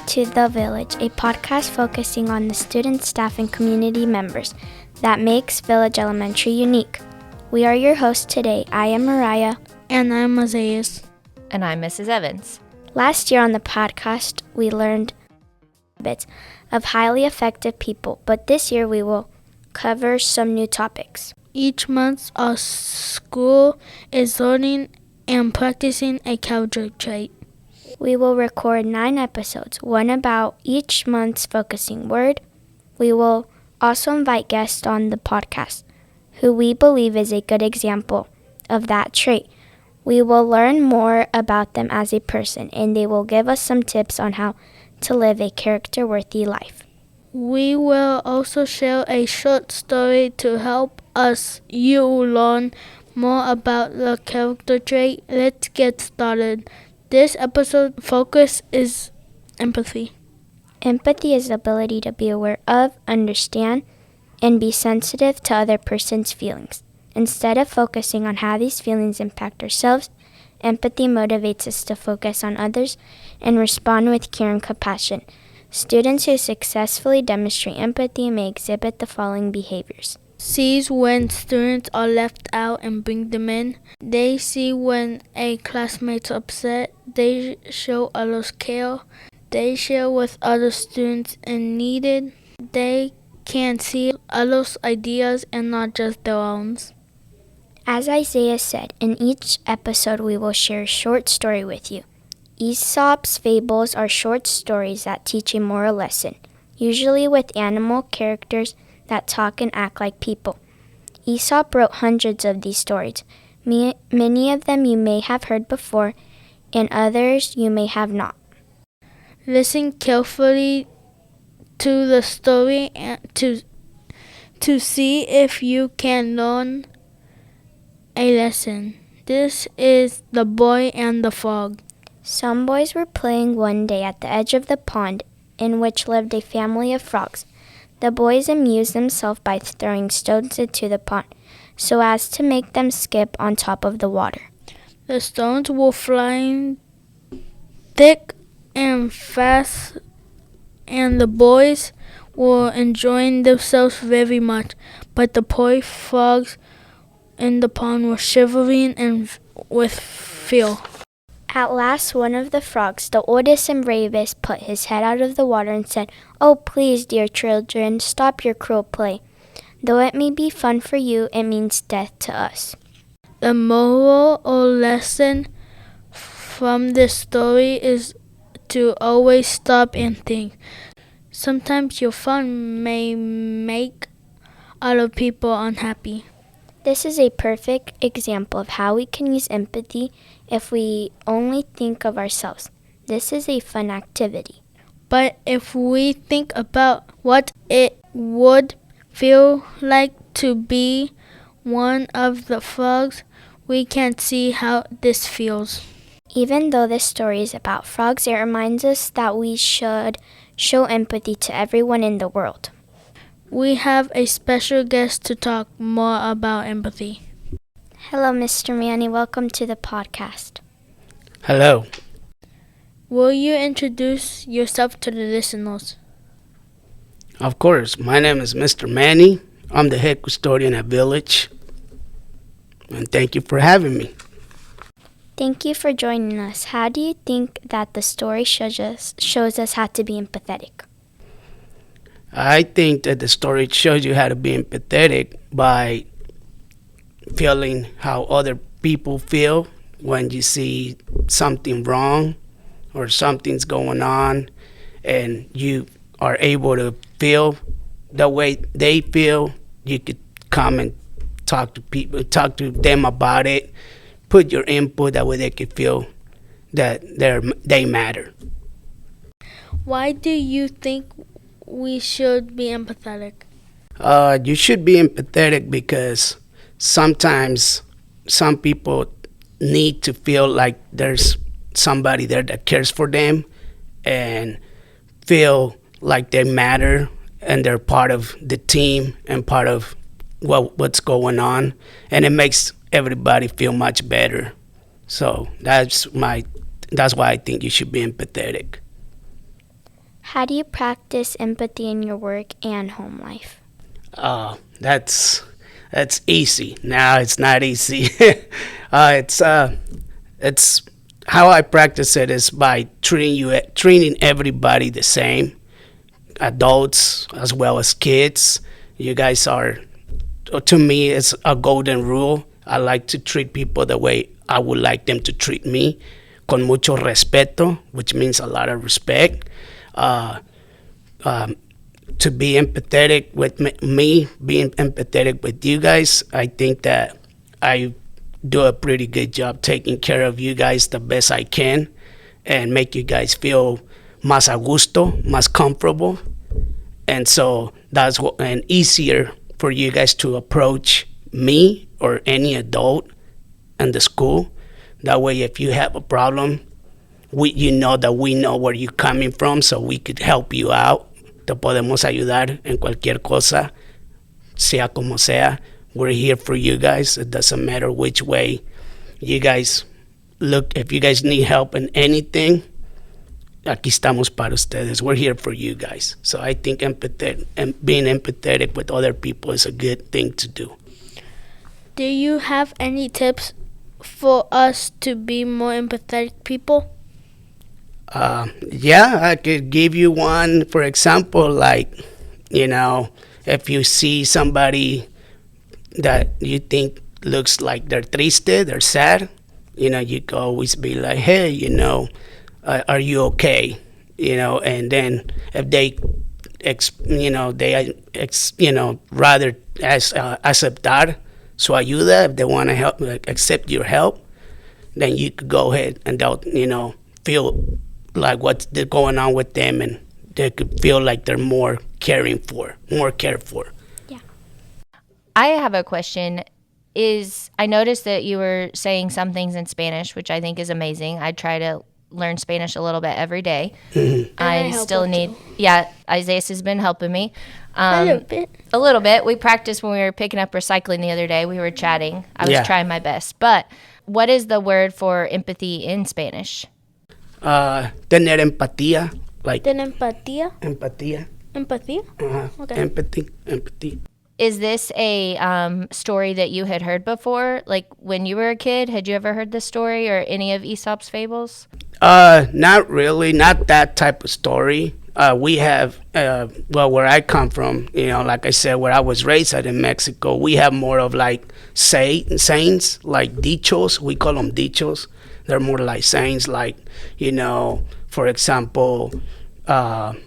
to The Village, a podcast focusing on the students, staff, and community members that makes Village Elementary unique. We are your hosts today. I am Mariah. And I'm Isaias. And I'm Mrs. Evans. Last year on the podcast, we learned bits of highly effective people, but this year we will cover some new topics. Each month, our school is learning and practicing a character trait. We will record 9 episodes, one about each month's focusing word. We will also invite guests on the podcast who we believe is a good example of that trait. We will learn more about them as a person, and they will give us some tips on how to live a character-worthy life. We will also share a short story to help you learn more about the character trait. Let's get started. This episode focus is empathy. Empathy is the ability to be aware of, understand, and be sensitive to other person's feelings. Instead of focusing on how these feelings impact ourselves, empathy motivates us to focus on others and respond with care and compassion. Students who successfully demonstrate empathy may exhibit the following behaviors. Sees when students are left out and bring them in. They see when a classmate's upset. They show others care. They share with other students and needed. They can see others' ideas and not just their own. As Isaiah said, in each episode we will share a short story with you. Aesop's fables are short stories that teach a moral lesson, usually with animal characters that talk and act like people. Aesop wrote hundreds of these stories. Many of them you may have heard before, and others you may have not. Listen carefully to the story and to see if you can learn a lesson. This is The Boy and the Frog. Some boys were playing one day at the edge of the pond in which lived a family of frogs. The boys amused themselves by throwing stones into the pond so as to make them skip on top of the water. The stones were flying thick and fast, and the boys were enjoying themselves very much, but the poor frogs in the pond were shivering and with fear. At last, one of the frogs, the oldest and bravest, put his head out of the water and said, "Oh, please, dear children, stop your cruel play. Though it may be fun for you, it means death to us." The moral or lesson from this story is to always stop and think. Sometimes your fun may make other people unhappy. This is a perfect example of how we can use empathy if we only think of ourselves. This is a fun activity. But if we think about what it would feel like to be one of the frogs, we can see how this feels. Even though this story is about frogs, it reminds us that we should show empathy to everyone in the world. We have a special guest to talk more about empathy. Hello, Mr. Manny. Welcome to the podcast. Hello. Will you introduce yourself to the listeners? Of course. My name is Mr. Manny. I'm the head custodian at Village. And thank you for having me. Thank you for joining us. How do you think that the story shows us how to be empathetic? I think that the story shows you how to be empathetic by feeling how other people feel when you see something wrong or something's going on, and you are able to feel the way they feel. You could come and talk to them about it, put your input, that way they could feel that they matter. Why do you think we should be empathetic? You should be empathetic because sometimes some people need to feel like there's somebody there that cares for them and feel like they matter and they're part of the team and part of what's going on, and it makes everybody feel much better. So that's why I think you should be empathetic. How do you practice empathy in your work and home life? That's easy. Now it's not easy. It's how I practice it is by treating everybody the same, adults as well as kids. You guys are, to me, it's a golden rule. I like to treat people the way I would like them to treat me, con mucho respeto, which means a lot of respect. To be empathetic with me, being empathetic with you guys, I think that I do a pretty good job taking care of you guys the best I can and make you guys feel más a gusto, más comfortable. And so that's what, and easier for you guys to approach me or any adult in the school. That way, if you have a problem, you know that we know where you're coming from, so we could help you out. Te podemos ayudar en cualquier cosa, sea como sea. We're here for you guys. It doesn't matter which way you guys look. If you guys need help in anything, aquí estamos para ustedes. We're here for you guys. So I think being empathetic with other people is a good thing to do. Do you have any tips for us to be more empathetic people? Yeah, I could give you one. For example, like, if you see somebody that you think looks like they're triste, they're sad, you could always be like, hey, are you okay? And then if they, rather aceptar su ayuda, if they want to help, accept your help, then you could go ahead and they'll, feel like what's going on with them, and they could feel like they're more cared for. Yeah. I have a question. I noticed that you were saying some things in Spanish, which I think is amazing. I try to learn Spanish a little bit every day. Mm-hmm. I still need, Isaiah has been helping me. A little bit. A little bit. We practiced when we were picking up recycling the other day. We were chatting. I was trying my best. But what is the word for empathy in Spanish? Tener empatía. Like Tener empatía. Empatía. Empatía? Okay. Empathy. Is this a story that you had heard before? Like when you were a kid, had you ever heard this story or any of Aesop's fables? Not really. Not that type of story. We have, where I come from, like I said, where I was raised at in Mexico, we have more of like sayings, like dichos. We call them dichos. They're more like sayings, like, for example, cada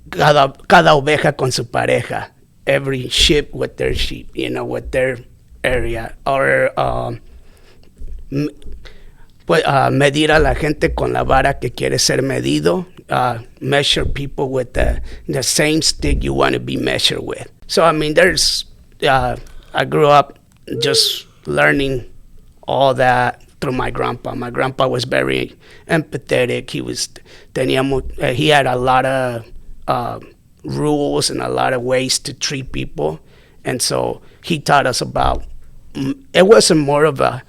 oveja con su pareja. Every sheep with their sheep, with their area. Or medir a la gente con la vara que quiere ser medido. Measure people with the same stick you want to be measured with. So, I mean, I grew up just learning all that through my grandpa. My grandpa was very empathetic. He had a lot of rules and a lot of ways to treat people. And so he taught us about, it wasn't more of a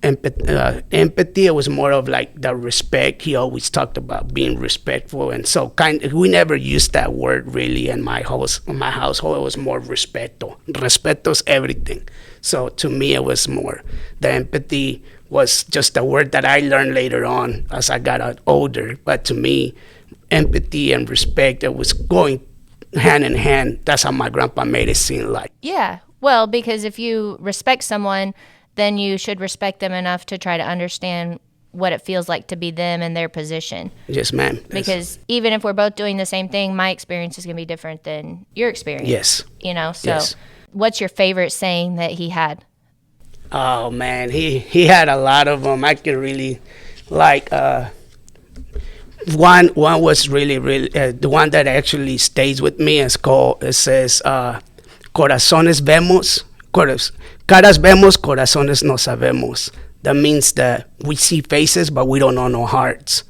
empathy, it was more of like the respect. He always talked about being respectful. And so we never used that word really in my household. It was more respeto. Respeto is everything. So to me, it was more, the empathy was just a word that I learned later on as I got older. But to me, empathy and respect, it was going hand in hand. That's how my grandpa made it seem like. Yeah. Well, because if you respect someone, then you should respect them enough to try to understand what it feels like to be them in their position. Yes, ma'am. Because even if we're both doing the same thing, my experience is going to be different than your experience. Yes. So yes. What's your favorite saying that he had? Oh, man, he had a lot of them. I could really, like, one was really, the one that actually stays with me is it says, corazones vemos, caras vemos, corazones no sabemos. That means that we see faces, but we don't know no hearts.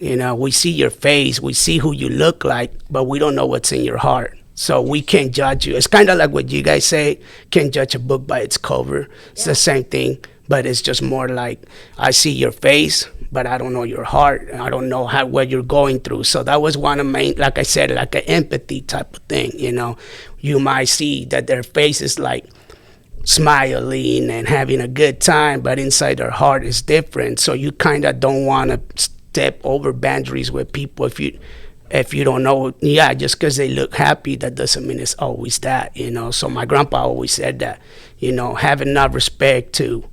We see your face, we see who you look like, but we don't know what's in your heart. So we can't judge you. It's kind of like what you guys say, can't judge a book by its cover. It's the same thing. but it's just more like I see your face, but I don't know your heart. I don't know what you're going through. So that was one of my, like I said, like an empathy type of thing. You might see that their face is like smiling and having a good time, but inside their heart is different. So you kind of don't want to step over boundaries with people if you don't know. Yeah, just because they look happy, that doesn't mean it's always that. So my grandpa always said that, have enough respect to,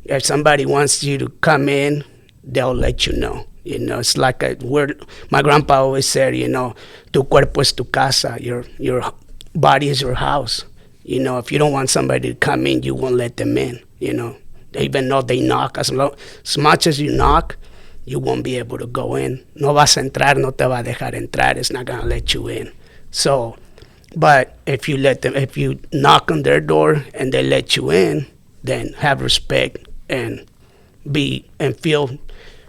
if somebody wants you to come in, they'll let you know. It's like a word. My grandpa always said, tu cuerpo es tu casa. Your body is your house. If you don't want somebody to come in, you won't let them in. Even though they knock, as much as you knock, you won't be able to go in. No vas a entrar, no te va a dejar entrar. It's not gonna let you in. So, but if you knock on their door and they let you in, then have respect and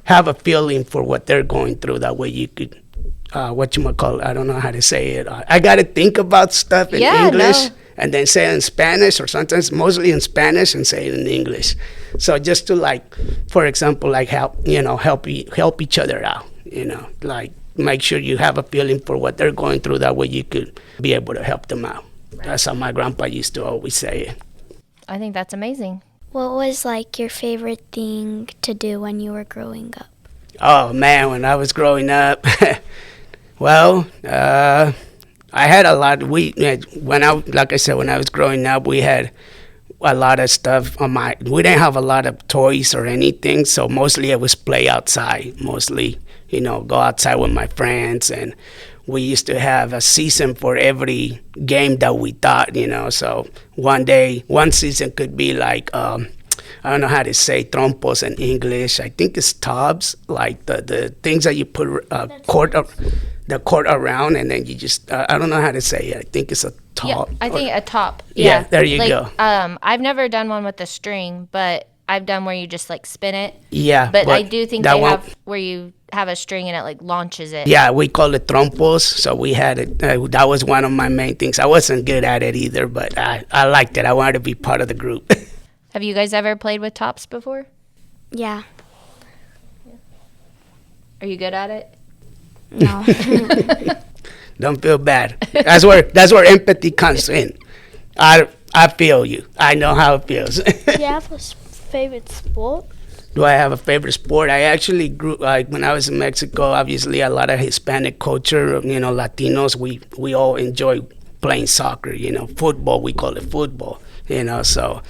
have a feeling for what they're going through. That way you could, I don't know how to say it. I got to think about stuff in English and then say it in Spanish, or sometimes mostly in Spanish and say it in English. So just to for example, help each other out, like make sure you have a feeling for what they're going through. That way you could be able to help them out. Right. That's how my grandpa used to always say it. I think that's amazing. What was your favorite thing to do when you were growing up? Oh man, when I was growing up, well, I had a lot. When I was growing up, we had a lot of stuff we didn't have a lot of toys or anything, so mostly it was play outside. Mostly, go outside with my friends, and we used to have a season for every game that we thought, So one season could be like, I don't know how to say trompos in English. I think it's tubs, like the things that you put the court around, and then you just, I don't know how to say it. I think it's a top. Yeah, I think a top. Yeah, there you go. I've never done one with a string, but I've done where you just spin it. Yeah. But I do think they have where you have a string and it launches it. Yeah, we call it trompos. So we had it. That was one of my main things. I wasn't good at it either, but I liked it. I wanted to be part of the group. Have you guys ever played with tops before? Yeah. Are you good at it? No. Don't feel bad. That's where empathy comes in. I feel you. I know how it feels. Do you have a favorite sport? Do I have a favorite sport? I actually grew, when I was in Mexico, obviously a lot of Hispanic culture, Latinos, we all enjoy playing soccer, football, we call it football, so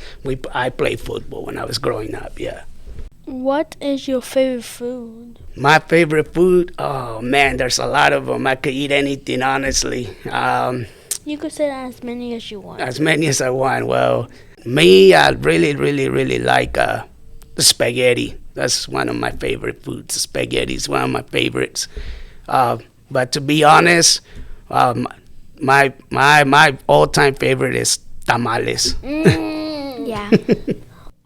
I played football when I was growing up, yeah. What is your favorite food? My favorite food? Oh, man, there's a lot of them. I could eat anything, honestly. You could say as many as you want. As many as I want. Well, me, I really, really, really like the spaghetti. That's one of my favorite foods. Spaghetti is one of my favorites. But to be honest, my all-time favorite is tamales. Yeah.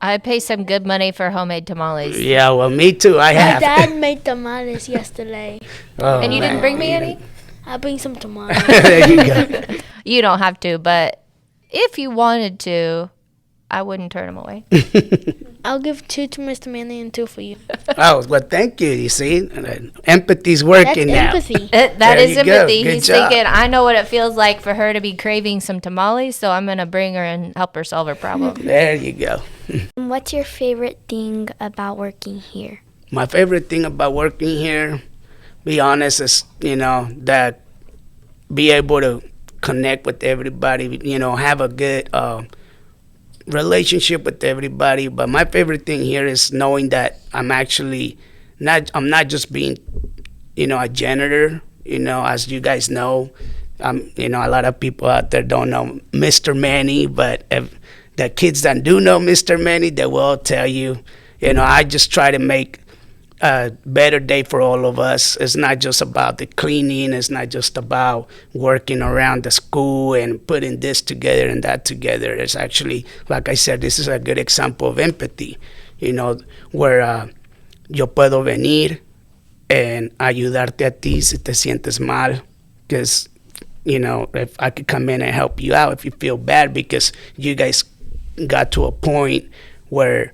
I'd pay some good money for homemade tamales. Yeah, well, me too. I have. My dad made tamales yesterday. Oh, And you didn't bring me any? I'll bring some tomorrow. There you go. You don't have to, but if you wanted to, I wouldn't turn them away. I'll give 2 to Mr. Manny and 2 for you. Oh, well, thank you. You see, empathy's working That's now. empathy. That There is you go. empathy. Good He's job. thinking, I know what it feels like for her to be craving some tamales, so I'm going to bring her and help her solve her problem. There you go. What's your favorite thing about working here? My favorite thing about working here, be honest, is, that be able to connect with everybody, have a good relationship with everybody. But my favorite thing here is knowing that I'm not just being, a janitor, as you guys know. A lot of people out there don't know Mr. Manny, but if the kids that do know Mr. Manny, they will tell you, I just try to make a better day for all of us. It's not just about the cleaning. It's not just about working around the school and putting this together and that together. It's actually, like I said, this is a good example of empathy, where yo puedo venir and ayudarte a ti si te sientes mal. Because, if I could come in and help you out if you feel bad because you guys got to a point where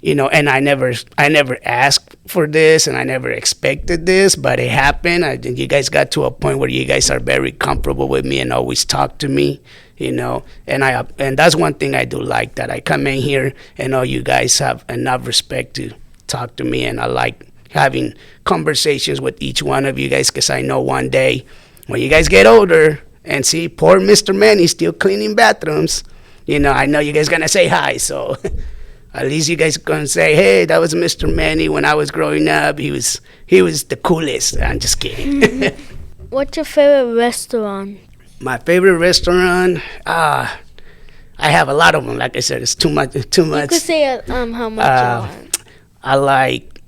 And I never asked for this, and I never expected this, but it happened. I think you guys got to a point where you guys are very comfortable with me and always talk to me, and that's one thing I do like, that I come in here and all you guys have enough respect to talk to me, and I like having conversations with each one of you guys, because I know one day when you guys get older and see poor Mr. Manny still cleaning bathrooms, I know you guys gonna say hi, so at least you guys gonna say, hey, that was Mr. Manny when I was growing up. He was the coolest. I'm just kidding. What's your favorite restaurant? My favorite restaurant, I have a lot of them. Like I said, it's too much. You could say how much you want. I like,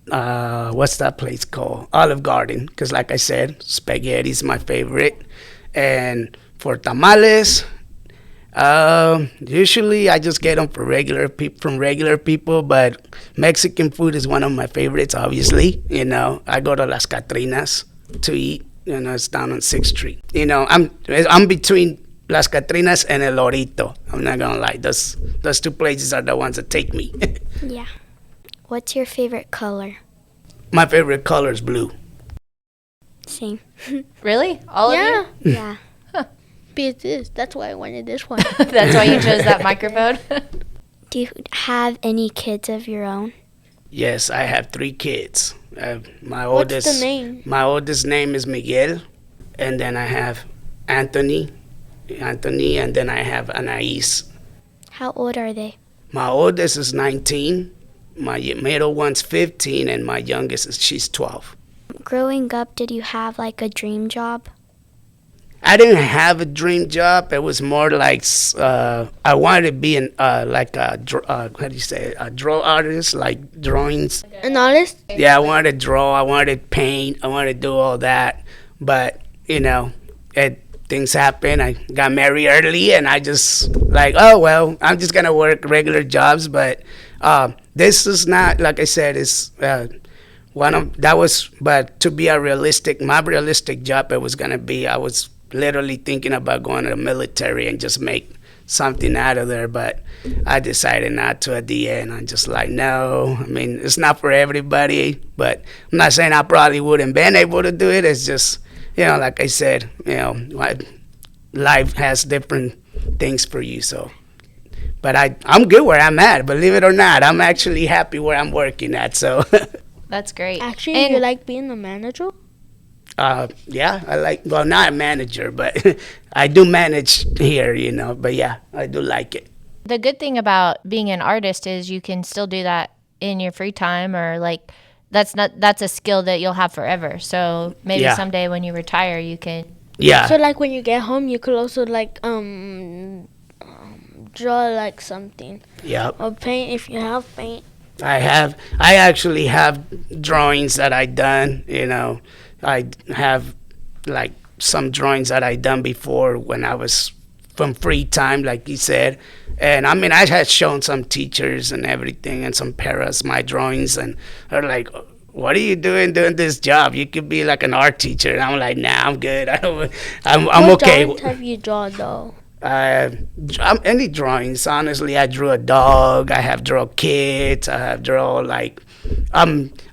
what's that place called? Olive Garden, because like I said, spaghetti is my favorite. And for tamales, usually I just get them from regular people, but Mexican food is one of my favorites, obviously. I go to Las Catrinas to eat. It's down on 6th Street. I'm between Las Catrinas and El Lorito. I'm not gonna lie. Those two places are the ones that take me. Yeah. What's your favorite color? My favorite color is blue. Same. Really? All of Yeah. you? Yeah. That's why I wanted this one. That's why you chose that microphone? Do you have any kids of your own? Yes, I have 3 kids. My What's oldest. the name? My oldest name is Miguel, and then I have Anthony, and then I have Anais. How old are they? My oldest is 19, my middle one's 15, and my youngest she's 12. Growing up, did you have like a dream job? I didn't have a dream job. It was more like I wanted to be like a draw artist, like drawings. An artist? Yeah, I wanted to draw. I wanted to paint. I wanted to do all that. But things happen. I got married early, and I just like, oh well, I'm just gonna work regular jobs. But this is not, like I said, it's But to be my realistic job, it was gonna be. I was literally thinking about going to the military and just make something out of there, but I decided not to at the end. I'm just like, no, I mean, it's not for everybody, but I'm not saying I probably wouldn't been able to do it. It's just, like I said, life has different things for you, so. But I'm good where I'm at, believe it or not. I'm actually happy where I'm working at, so. That's great. Actually, you like being a manager? Yeah, not a manager, but I do manage here, but yeah, I do like it. The good thing about being an artist is you can still do that in your free time, or like that's a skill that you'll have forever. So maybe someday when you retire, you can. Yeah. So like when you get home, you could also like draw like something. Yep. Or paint if you have paint. I actually have drawings that I done, I have like some drawings that I done before when I was from free time, like you said. And I mean, I had shown some teachers and everything and some paras my drawings, and they're like, what are you doing this job? You could be like an art teacher. And I'm like, nah, I'm good. I'm okay. What drawings have you drawn though? Any drawings, honestly. I drew a dog. I have draw kids. I have draw I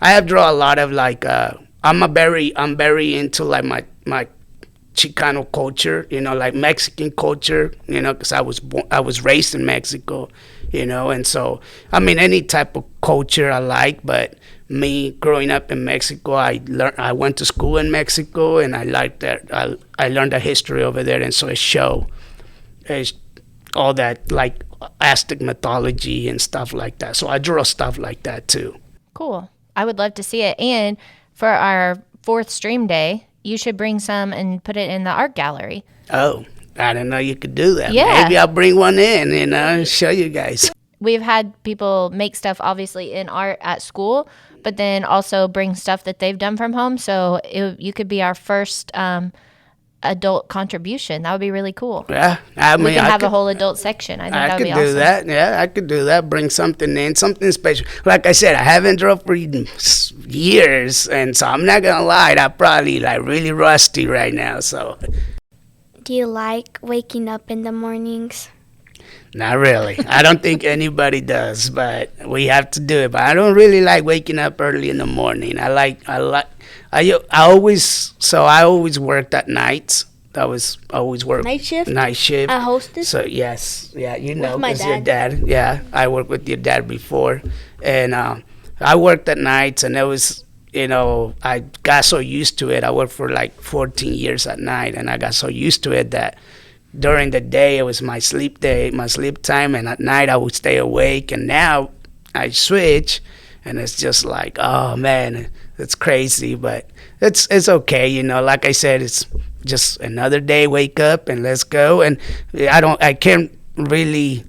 have draw a lot of like. I'm very into like my Chicano culture, like Mexican culture, because I was raised in Mexico, and so I mean any type of culture I like, but me growing up in Mexico, I went to school in Mexico, and I liked that. I learned the history over there, and so it show all that like Aztec mythology and stuff like that. So I draw stuff like that too. Cool. I would love to see it. And for our 4th stream day, you should bring some and put it in the art gallery. Oh, I didn't know you could do that. Yeah. Maybe I'll bring one in and show you guys. We've had people make stuff obviously in art at school, but then also bring stuff that they've done from home. So you could be our first adult contribution. That would be really cool. Yeah, I mean, we can have a whole adult section. I think that would be awesome. I could do that. Yeah, I could do that. Bring something in, something special. Like I said, I haven't drawn for years, and so I'm not gonna lie. I'm probably like really rusty right now. So, Do you like waking up in the mornings? Not really. I don't think anybody does, but we have to do it. But I don't really like waking up early in the morning. I always worked at nights. I was always work Night shift? Night shift. At Hostess? So yes, yeah, you know, my 'cause your dad. Yeah, I worked with your dad before, and I worked at nights, and it was, I got so used to it. I worked for like 14 years at night, and I got so used to it that during the day it was my sleep time, and at night I would stay awake. And now I switch, and it's just like, oh man, it's crazy, but it's okay. Like I said, it's just another day. Wake up and let's go. And I can't really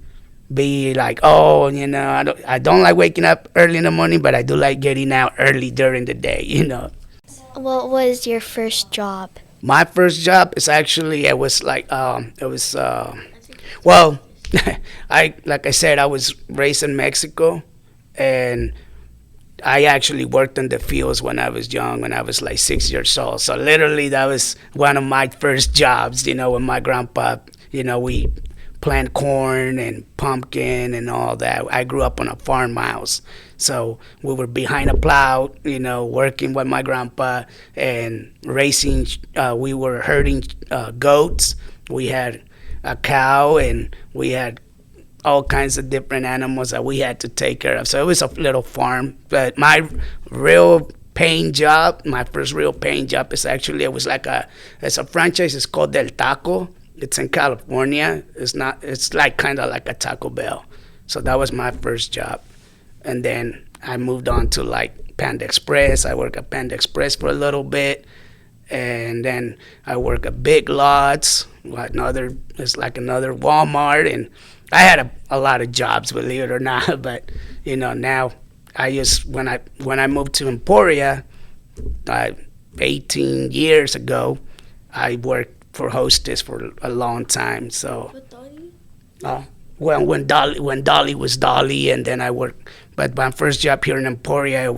be like, oh, I don't like waking up early in the morning, but I do like getting out early during the day. What was your first job? My first job is actually, it was like, well, like I said, I was raised in Mexico, and I actually worked in the fields when I was young, when I was like 6 years old. So literally that was one of my first jobs, with my grandpa. We plant corn and pumpkin and all that. I grew up on a farmhouse. So we were behind a plow, working with my grandpa and raising, we were herding goats. We had a cow, and we had all kinds of different animals that we had to take care of. So it was a little farm. But my first real paying job is actually, it's a franchise. It's called Del Taco. It's in California. It's like kind of like a Taco Bell. So that was my first job. And then I moved on to like Panda Express. I worked at Panda Express for a little bit. And then I worked at Big Lots. It's like another Walmart. And I had a lot of jobs, believe it or not. But, now when I moved to Emporia 18 years ago, I worked for Hostess for a long time. So when Dolly was Dolly, and then I worked. But my first job here in Emporia,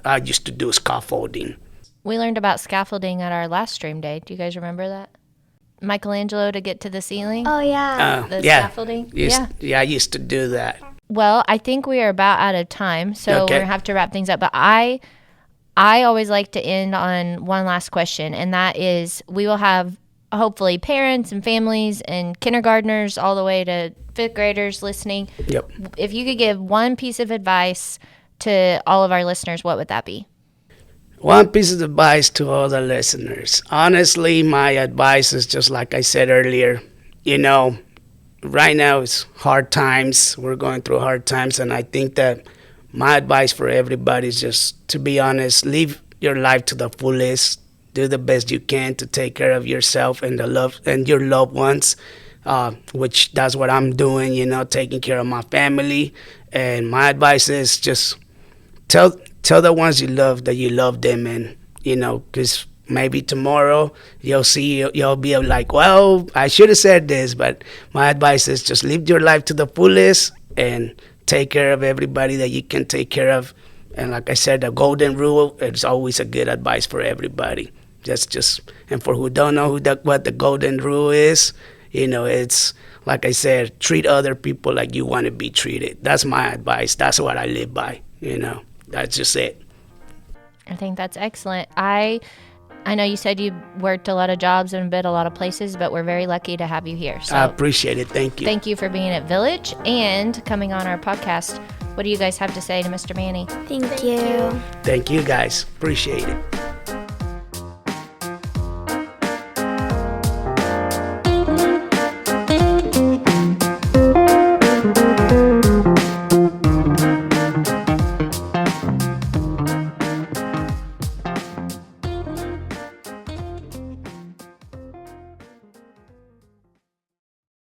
I used to do scaffolding. We learned about scaffolding at our last stream day. Do you guys remember that? Michelangelo to get to the ceiling? Oh, yeah. The scaffolding? Yeah, I used to do that. Well, I think we are about out of time, so Okay. we're going to have to wrap things up. But I always like to end on one last question, and that is, we will have hopefully parents and families and kindergartners all the way to fifth graders listening. Yep. If you could give one piece of advice to all of our listeners, what would that be? One piece of advice to all the listeners. Honestly, my advice is just like I said earlier. Right now it's hard times. We're going through hard times, and I think that my advice for everybody is just to be honest. Live your life to the fullest. Do the best you can to take care of yourself and your loved ones, which that's what I'm doing. Taking care of my family. And my advice is just tell the ones you love that you love them, and because maybe tomorrow you'll be like, well, I should have said this. But my advice is just live your life to the fullest and take care of everybody that you can take care of. And like I said, the golden rule is always a good advice for everybody. And for who don't know what the golden rule is, it's like I said, treat other people like you want to be treated. That's my advice. That's what I live by. That's just it. I think that's excellent. I know you said you worked a lot of jobs and been a lot of places, but we're very lucky to have you here. So I appreciate it. Thank you. Thank you for being at Village and coming on our podcast. What do you guys have to say to Mr. Manny? Thank you. Thank you, guys. Appreciate it.